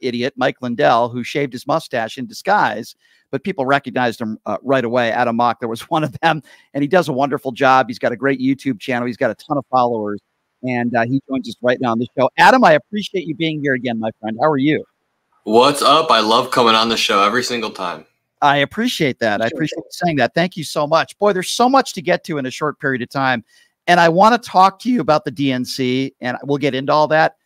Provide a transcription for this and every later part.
idiot, Mike Lindell, who shaved his mustache in disguise, but people recognized him right away. Adam Mockler was one of them, and he does a wonderful job. He's got a great YouTube channel. He's got a ton of followers, and he joins us right now on the show. Adam, I appreciate you being here again, my friend. How are you? What's up? I love coming on the show every single time. I appreciate that. I appreciate you saying that. Thank you so much. Boy, there's so much to get to in a short period of time. And I want to talk to you about the DNC, and we'll get into all that.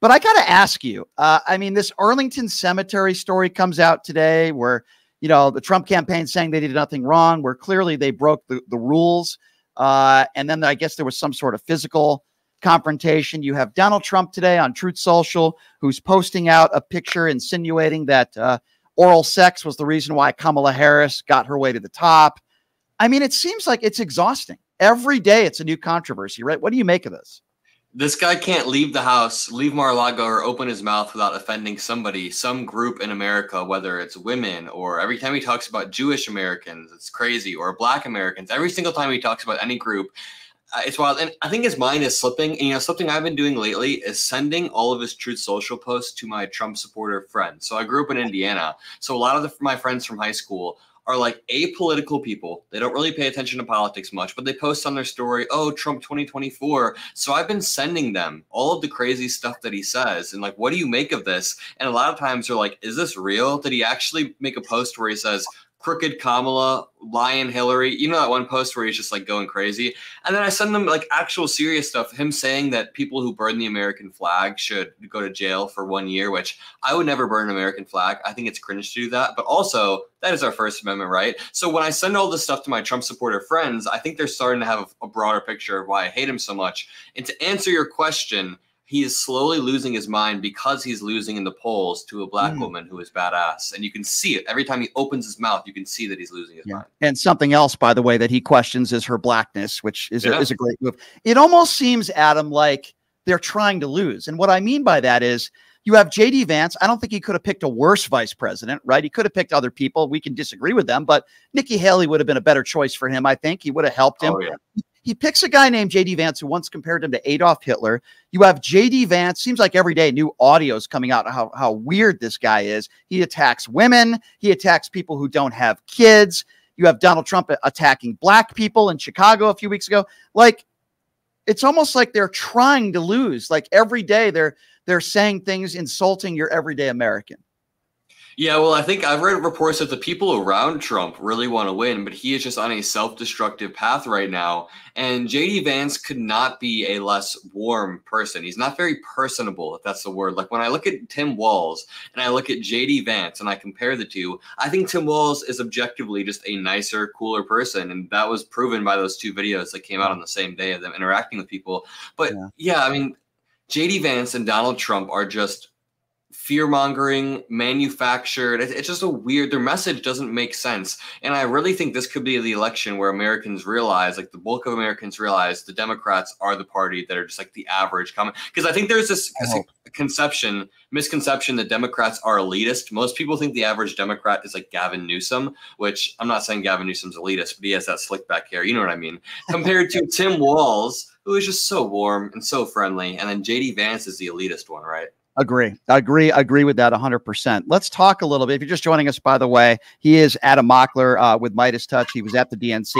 But I got to ask you, I mean, this Arlington Cemetery story comes out today where, you know, the Trump campaign saying they did nothing wrong, where clearly they broke the rules. And then I guess there was some sort of physical confrontation. You have Donald Trump today on Truth Social, who's posting out a picture insinuating that oral sex was the reason why Kamala Harris got her way to the top. I mean, it seems like it's exhausting. Every day it's a new controversy, right? What do you make of this? This guy can't leave the house, leave Mar-a-Lago, or open his mouth without offending somebody, some group in America, whether it's women or every time he talks about Jewish Americans, it's crazy, or Black Americans. Every single time he talks about any group, it's wild. And I think his mind is slipping. And, you know, something I've been doing lately is sending all of his Truth Social posts to my Trump supporter friends. So I grew up in Indiana. So a lot of my friends from high school are like apolitical people. They don't really pay attention to politics much, but they post on their story, oh, Trump 2024. So I've been sending them all of the crazy stuff that he says. And like, what do you make of this? And a lot of times they're like, is this real? Did he actually make a post where he says, crooked Kamala, lion Hillary? You know that one post where he's just like going crazy? And then I send them like actual serious stuff, him saying that people who burn the American flag should go to jail for 1 year, which I would never burn an American flag. I think it's cringe to do that. But also, that is our First Amendment right. So when I send all this stuff to my Trump supporter friends, I think they're starting to have a broader picture of why I hate him so much. And to answer your question, he is slowly losing his mind because he's losing in the polls to a Black woman who is badass. And you can see it. Every time he opens his mouth, you can see that he's losing his mind. And something else, by the way, that he questions is her blackness, which is, is a great move. It almost seems, Adam, like they're trying to lose. And what I mean by that is you have J.D. Vance. I don't think he could have picked a worse vice president, right? He could have picked other people. We can disagree with them, but Nikki Haley would have been a better choice for him, I think. He would have helped him. Oh, yeah. He picks a guy named J.D. Vance who once compared him to Adolf Hitler. You have J.D. Vance. Seems like every day new audio is coming out how weird this guy is. He attacks women. He attacks people who don't have kids. You have Donald Trump attacking Black people in Chicago a few weeks ago. Like, it's almost like they're trying to lose. Like every day they're saying things insulting your everyday American. Yeah, well, I think I've read reports that the people around Trump really want to win, but he is just on a self-destructive path right now. And J.D. Vance could not be a less warm person. He's not very personable, if that's the word. Like when I look at Tim Walz and I look at J.D. Vance and I compare the two, I think Tim Walz is objectively just a nicer, cooler person. And that was proven by those two videos that came out on the same day of them interacting with people. But yeah, I mean, J.D. Vance and Donald Trump are just fear-mongering, manufactured. It's just a weird, their message doesn't make sense. And I really think this could be the election where Americans realize, like the bulk of Americans realize the Democrats are the party that are just like the average common. Because I think there's this misconception that Democrats are elitist. Most people think the average Democrat is like Gavin Newsom, which I'm not saying Gavin Newsom's elitist, but he has that slick back hair. You know what I mean? Compared to Tim Walz, who is just so warm and so friendly. And then J.D. Vance is the elitist one, right? Agree with that 100%. Let's talk a little bit. If you're just joining us, by the way, he is Adam Mockler with Meidas Touch. He was at the DNC.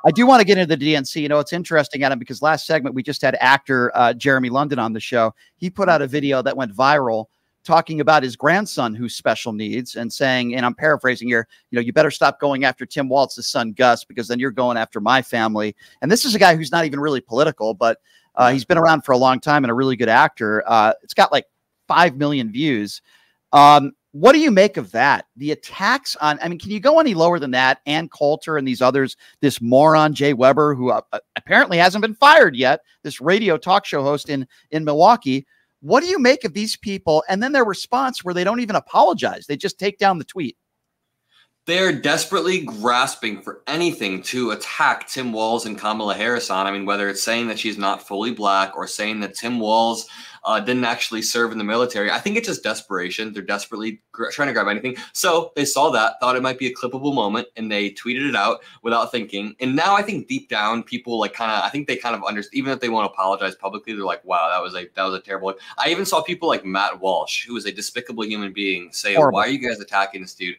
I do want to get into the DNC. You know, it's interesting, Adam, because last segment we just had actor Jeremy London on the show. He put out a video that went viral talking about his grandson who's special needs and saying, and I'm paraphrasing here, you know, you better stop going after Tim Walz's son, Gus, because then you're going after my family. And this is a guy who's not even really political, but he's been around for a long time and a really good actor. It's got like 5 million views. What do you make of that? The attacks on, I mean, can you go any lower than that? Ann Coulter and these others, this moron, Jay Weber, who apparently hasn't been fired yet, this radio talk show host in Milwaukee. What do you make of these people? And then their response where they don't even apologize. They just take down the tweet. They're desperately grasping for anything to attack Tim Walz and Kamala Harris on. I mean, whether it's saying that she's not fully Black or saying that Tim Walz didn't actually serve in the military. I think it's just desperation. They're desperately trying to grab anything. So they saw that, thought it might be a clippable moment, and they tweeted it out without thinking. And now I think deep down, people like I think they kind of understand, even if they won't apologize publicly, they're like, wow, that was a terrible. I even saw people like Matt Walsh, who is a despicable human being, say, Horrible. why are you guys attacking this dude?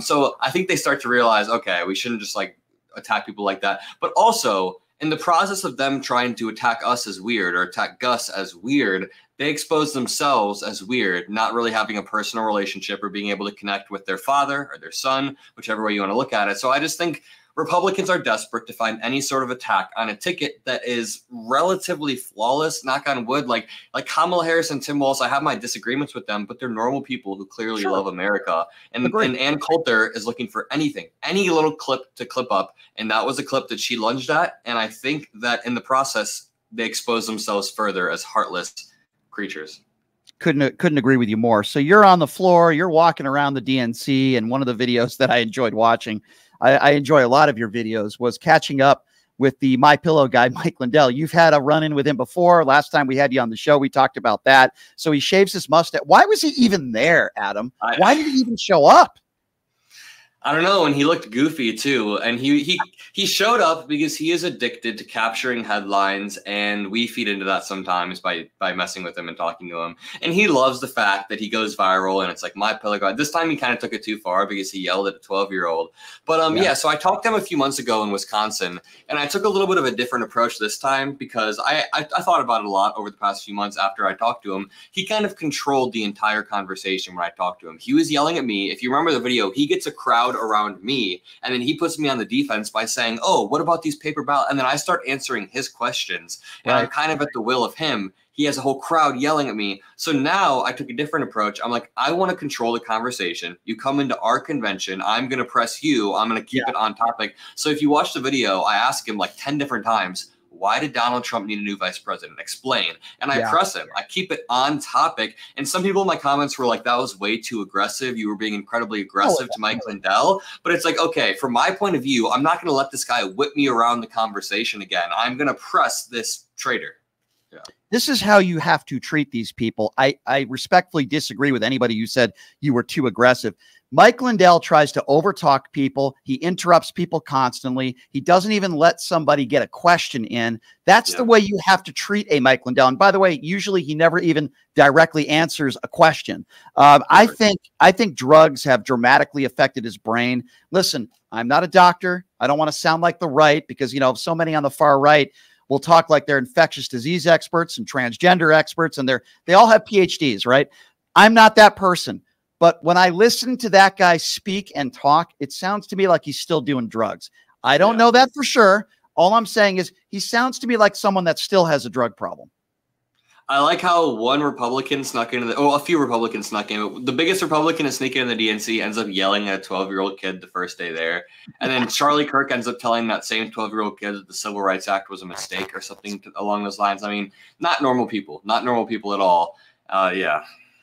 So I think they start to realize, okay, we shouldn't just like attack people like that. But also, in the process of them trying to attack us as weird or attack Gus as weird, they expose themselves as weird, not really having a personal relationship or being able to connect with their father or their son, whichever way you want to look at it. So I just think Republicans are desperate to find any sort of attack on a ticket that is relatively flawless, knock on wood. Like Kamala Harris and Tim Walz, I have my disagreements with them, but they're normal people who clearly love America. And Ann Coulter is looking for anything, any little clip to clip up. And that was a clip that she lunged at. And I think that in the process, they expose themselves further as heartless creatures. Couldn't agree with you more. So you're on the floor, you're walking around the DNC, and one of the videos that I enjoyed watching, I enjoy a lot of your videos, was catching up with the MyPillow guy, Mike Lindell. You've had a run-in with him before. Last time we had you on the show, we talked about that. So he shaves his mustache. Why was he even there, Adam? Why did he even show up? I don't know. And he looked goofy too. And he showed up because he is addicted to capturing headlines, and we feed into that sometimes by messing with him and talking to him. And he loves the fact that he goes viral, and it's like my pillow guy. This time he kind of took it too far because he yelled at a 12-year-old. But yeah, so I talked to him a few months ago in Wisconsin, and I took a little bit of a different approach this time because I thought about it a lot over the past few months after I talked to him. He kind of controlled the entire conversation when I talked to him. He was yelling at me. If you remember the video, he gets a crowd around me, and then he puts me on the defense by saying, oh, what about these paper ballots? And then I start answering his questions, and I'm kind of at the will of him. He has a whole crowd yelling at me. So now I took a different approach. I'm like, I want to control the conversation. You come into our convention, I'm going to press you. I'm going to keep it on topic. So if you watch the video, I ask him like 10 different times, why did Donald Trump need a new vice president? Explain. And I press him. I keep it on topic. And some people in my comments were like, that was way too aggressive. You were being incredibly aggressive to Mike Lindell. But it's like, okay, from my point of view, I'm not going to let this guy whip me around the conversation again. I'm going to press this traitor. Yeah. This is how you have to treat these people. I respectfully disagree with anybody who said you were too aggressive. Mike Lindell tries to overtalk people. He interrupts people constantly. He doesn't even let somebody get a question in. That's the way you have to treat a Mike Lindell. And by the way, usually he never even directly answers a question. I think drugs have dramatically affected his brain. Listen, I'm not a doctor. I don't want to sound like the right because, you know, so many on the far right will talk like they're infectious disease experts and transgender experts, and they all have PhDs, right? I'm not that person. But when I listen to that guy speak and talk, it sounds to me like he's still doing drugs. I don't know that for sure. All I'm saying is he sounds to me like someone that still has a drug problem. I like how one Republican snuck into a few Republicans snuck in. The biggest Republican to sneak in the DNC ends up yelling at a 12-year-old kid the first day there. And then Charlie Kirk ends up telling that same 12-year-old kid that the Civil Rights Act was a mistake or something along those lines. I mean, not normal people at all. Yeah.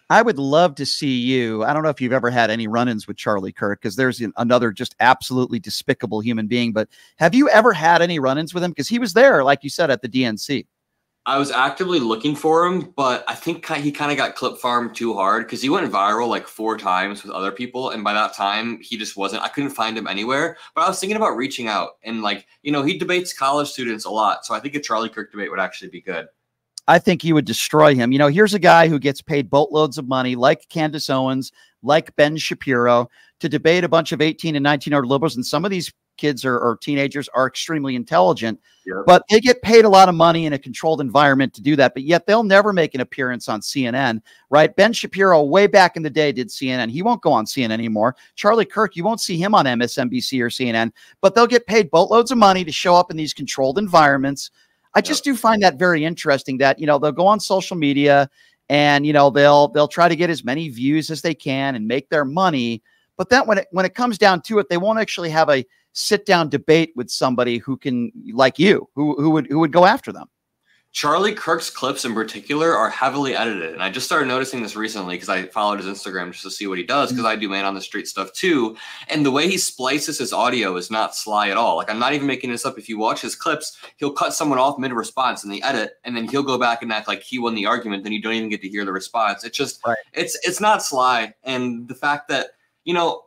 I would love to see you. I don't know if you've ever had any run-ins with Charlie Kirk, because there's another just absolutely despicable human being. But have you ever had any run-ins with him? Because he was there, like you said, at the DNC. I was actively looking for him, but I think he kind of got clip farmed too hard because he went viral like 4 times with other people. And by that time, he just wasn't. I couldn't find him anywhere. But I was thinking about reaching out. And, like, you know, he debates college students a lot. So I think a Charlie Kirk debate would actually be good. I think you would destroy him. You know, here's a guy who gets paid boatloads of money, like Candace Owens, like Ben Shapiro, to debate a bunch of 18 and 19-year-old liberals. And some of these kids or teenagers are extremely intelligent, but they get paid a lot of money in a controlled environment to do that. But yet they'll never make an appearance on CNN, right? Ben Shapiro, way back in the day, did CNN. He won't go on CNN anymore. Charlie Kirk, you won't see him on MSNBC or CNN, but they'll get paid boatloads of money to show up in these controlled environments. I just do find that very interesting that, you know, they'll go on social media and, you know, they'll try to get as many views as they can and make their money. But then when it comes down to it, they won't actually have a sit down debate with somebody who can, like you, who would go after them. Charlie Kirk's clips in particular are heavily edited. And I just started noticing this recently because I followed his Instagram just to see what he does, because I do man on the street stuff too. And the way he splices his audio is not sly at all. Like, I'm not even making this up. If you watch his clips, he'll cut someone off mid-response in the edit, and then he'll go back and act like he won the argument. Then you don't even get to hear the response. It's just, it's not sly. And the fact that, you know,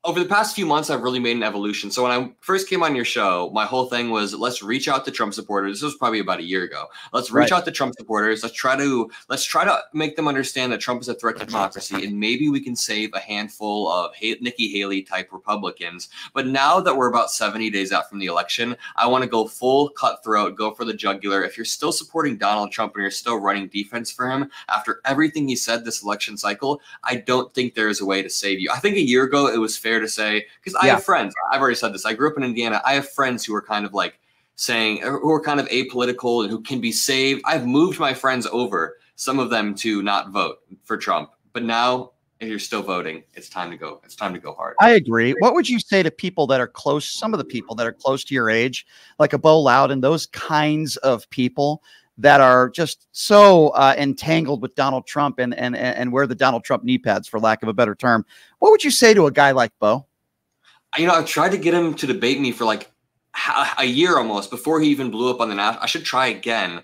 over the past few months, I've really made an evolution. So when I first came on your show, my whole thing was, let's reach out to Trump supporters. This was probably about a year ago. Let's reach out to Trump supporters. Let's try to make them understand that Trump is a threat to democracy, and maybe we can save a handful of Nikki Haley type Republicans. But now that we're about 70 days out from the election, I want to go full cutthroat, go for the jugular. If you're still supporting Donald Trump and you're still running defense for him after everything he said this election cycle, I don't think there is a way to save you. I think a year ago it was fair to say, because I have friends, I've already said this, I grew up in Indiana, I have friends who are kind of like saying, who are kind of apolitical and who can be saved. I've moved my friends over, some of them, to not vote for Trump. But now, if you're still voting, it's time to go. It's time to go hard. I agree. What would you say to people that are close, some of the people that are close to your age, like a Bo Loudon, those kinds of people that are just so entangled with Donald Trump and wear the Donald Trump knee pads, for lack of a better term? What would you say to a guy like Bo? You know, I've tried to get him to debate me for like a year almost before he even blew up on the national. I should try again,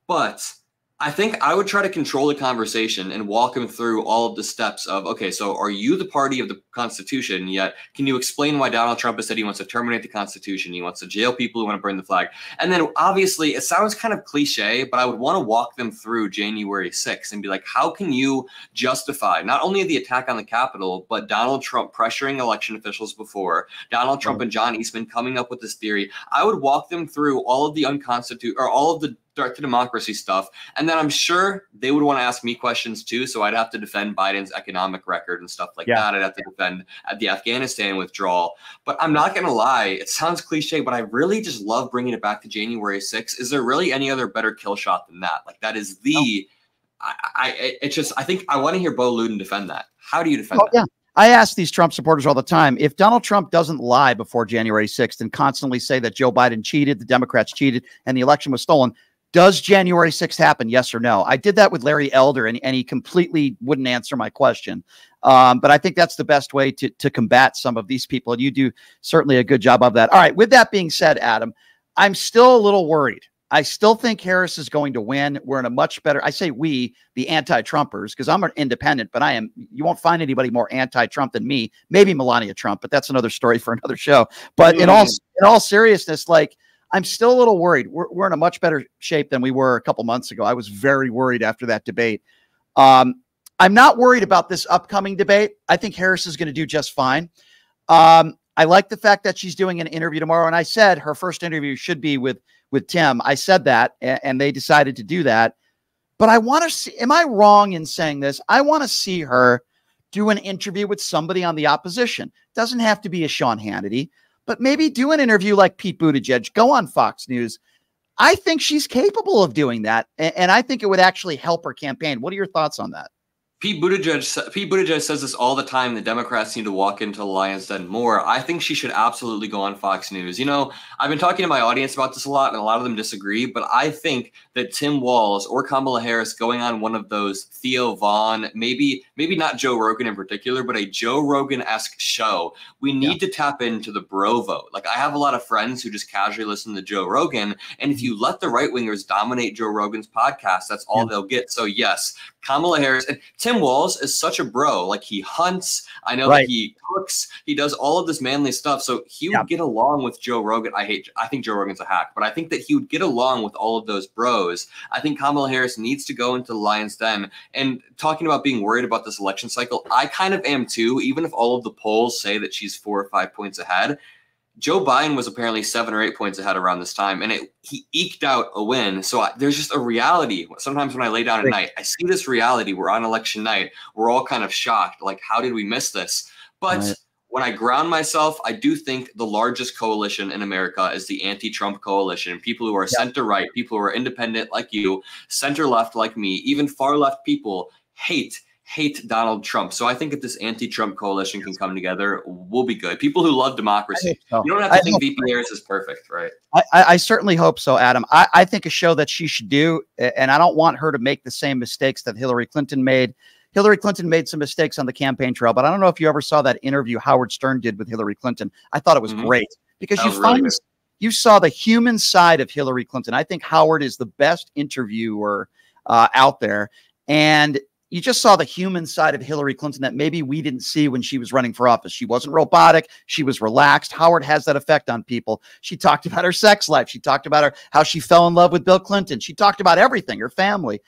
but I think I would try to control the conversation and walk him through all of the steps of, okay, so are you the party of the Constitution? Yet, can you explain why Donald Trump has said he wants to terminate the Constitution? He wants to jail people who want to burn the flag. And then obviously it sounds kind of cliche, but I would want to walk them through January 6th and be like, how can you justify not only the attack on the Capitol, but Donald Trump pressuring election officials before, Donald Trump and John Eastman coming up with this theory? I would walk them through all of the all of the threat to democracy stuff. And then I'm sure they would want to ask me questions too. So I'd have to defend Biden's economic record and stuff like that. I'd have to defend the Afghanistan withdrawal. But I'm not going to lie. It sounds cliche, but I really just love bringing it back to January 6th. Is there really any other better kill shot than that? Like, that is the, I think I want to hear Bo Loudon defend that. How do you defend that? I ask these Trump supporters all the time, if Donald Trump doesn't lie before January 6th and constantly say that Joe Biden cheated, the Democrats cheated, and the election was stolen, does January 6th happen? Yes or no? I did that with Larry Elder, and he completely wouldn't answer my question. But I think that's the best way to combat some of these people. And you do certainly a good job of that. All right. With that being said, Adam, I'm still a little worried. I still think Harris is going to win. We're in a much better, I say we, the anti-Trumpers, because I'm an independent, but you won't find anybody more anti-Trump than me. Maybe Melania Trump, but that's another story for another show. But in all seriousness, like, I'm still a little worried. We're in a much better shape than we were a couple months ago. I was very worried after that debate. I'm not worried about this upcoming debate. I think Harris is going to do just fine. I like the fact that she's doing an interview tomorrow. And I said her first interview should be with Tim. I said that, and they decided to do that. But I want to see, am I wrong in saying this? I want to see her do an interview with somebody on the opposition. Doesn't have to be a Sean Hannity, but maybe do an interview like Pete Buttigieg, go on Fox News. I think she's capable of doing that, and I think it would actually help her campaign. What are your thoughts on that? Pete Buttigieg says this all the time. The Democrats need to walk into the lion's den more. I think she should absolutely go on Fox News. You know, I've been talking to my audience about this a lot, and a lot of them disagree, but I think that Tim Walz or Kamala Harris going on one of those Theo Vaughn, maybe not Joe Rogan in particular, but a Joe Rogan-esque show. We need to tap into the bro vote. Like, I have a lot of friends who just casually listen to Joe Rogan, and if you let the right-wingers dominate Joe Rogan's podcast, that's all they'll get. So yes, Kamala Harris, and Tim Walz is such a bro. Like, he hunts. I know that he cooks. He does all of this manly stuff. So he would get along with Joe Rogan. I think Joe Rogan's a hack, but I think that he would get along with all of those bros. I think Kamala Harris needs to go into the lion's den. And talking about being worried about this election cycle, I kind of am too, even if all of the polls say that she's 4 or 5 points ahead. Joe Biden was apparently 7 or 8 points ahead around this time, and he eked out a win. So there's just a reality. Sometimes when I lay down at night, I see this reality. We're on election night. We're all kind of shocked. Like, how did we miss this? But when I ground myself, I do think the largest coalition in America is the anti-Trump coalition. People who are center-right, people who are independent like you, center-left like me, even far-left people hate hate Donald Trump. So I think if this anti-Trump coalition can come together, we'll be good. People who love democracy. So. You don't have to think VP Harris is perfect, right? I certainly hope so, Adam. I think a show that she should do, and I don't want her to make the same mistakes that Hillary Clinton made. Hillary Clinton made some mistakes on the campaign trail, but I don't know if you ever saw that interview Howard Stern did with Hillary Clinton. I thought it was great because you saw the human side of Hillary Clinton. I think Howard is the best interviewer out there. And you just saw the human side of Hillary Clinton that maybe we didn't see when she was running for office. She wasn't robotic. She was relaxed. Howard has that effect on people. She talked about her sex life. She talked about how she fell in love with Bill Clinton. She talked about everything, her family.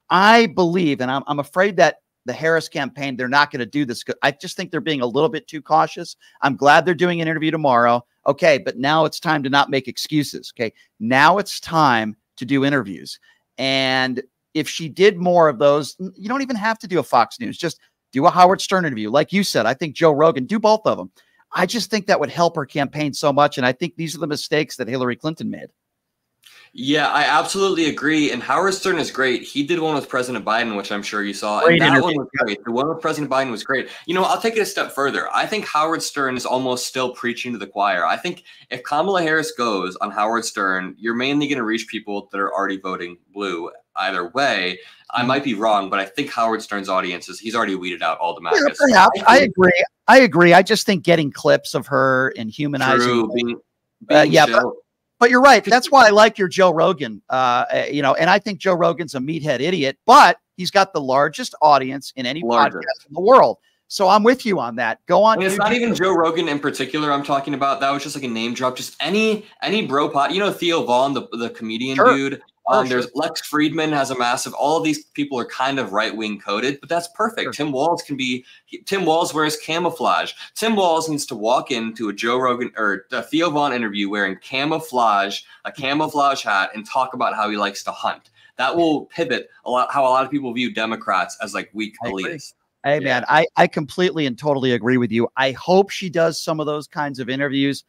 I believe, and I'm afraid that the Harris campaign, they're not going to do this. I just think they're being a little bit too cautious. I'm glad they're doing an interview tomorrow. Okay, but now it's time to not make excuses. Okay, now it's time to do interviews. And if she did more of those, you don't even have to do a Fox News. Just do a Howard Stern interview. Like you said, I think Joe Rogan, do both of them. I just think that would help her campaign so much. And I think these are the mistakes that Hillary Clinton made. Yeah, I absolutely agree. And Howard Stern is great. He did one with President Biden, which I'm sure you saw. And that one was great. The one with President Biden was great. You know, I'll take it a step further. I think Howard Stern is almost still preaching to the choir. I think if Kamala Harris goes on Howard Stern, you're mainly going to reach people that are already voting blue either way. I might be wrong, but I think Howard Stern's audience he's already weeded out all the MAGAs. Yeah, I agree. I agree. I just think getting clips of her and humanizing. But you're right. That's why I like your Joe Rogan, you know, and I think Joe Rogan's a meathead idiot, but he's got the largest audience in any podcast in the world. So I'm with you on that. Go on. I mean, it's not even Joe Rogan in particular I'm talking about. That was just like a name drop. Just any bro pod. You know, Theo Vaughn, the comedian dude. There's Lex Friedman has a massive. All of these people are kind of right-wing coded, but that's perfect. Tim Walz Tim Walz wears camouflage. Tim Walz needs to walk into a Joe Rogan or a Theo Vaughn interview wearing camouflage, a camouflage hat, and talk about how he likes to hunt. That will pivot how a lot of people view Democrats as like weak elites. Hey, man, I completely and totally agree with you. I hope she does some of those kinds of interviews.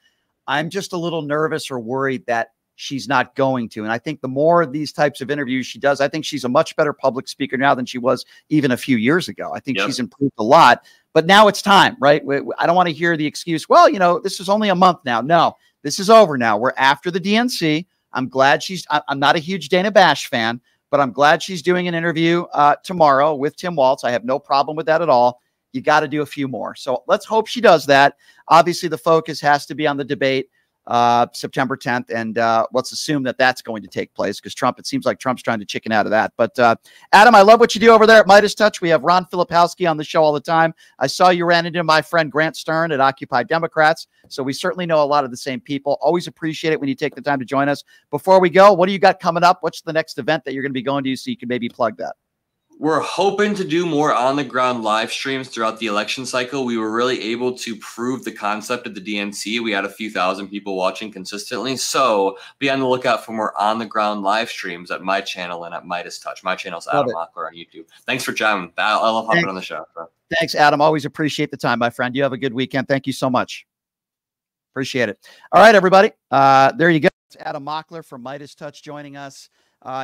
I'm just a little nervous or worried that she's not going to. And I think the more of these types of interviews she does, I think she's a much better public speaker now than she was even a few years ago. I think she's improved a lot, but now it's time, right? I don't want to hear the excuse, well, you know, this is only a month now. No, this is over now. We're after the DNC. I'm glad I'm not a huge Dana Bash fan, but I'm glad she's doing an interview tomorrow with Tim Walz. I have no problem with that at all. You got to do a few more. So let's hope she does that. Obviously, the focus has to be on the debate September 10th. And let's assume that that's going to take place because it seems like Trump's trying to chicken out of that. But Adam, I love what you do over there at Meidas Touch. We have Ron Filipowski on the show all the time. I saw you ran into my friend Grant Stern at Occupy Democrats. So we certainly know a lot of the same people. Always appreciate it when you take the time to join us. Before we go, what do you got coming up? What's the next event that you're going to be going to so you can maybe plug that? We're hoping to do more on-the-ground live streams throughout the election cycle. We were really able to prove the concept of the DNC. We had a few thousand people watching consistently. So be on the lookout for more on-the-ground live streams at my channel and at Meidas Touch. My channel's Adam Mockler on YouTube. Thanks for chatting. I love hopping on the show. So. Thanks, Adam. Always appreciate the time, my friend. You have a good weekend. Thank you so much. Appreciate it. All right, everybody. There you go. It's Adam Mockler from Meidas Touch joining us.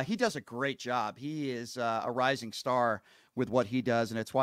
He does a great job. He is a rising star with what he does, and it's why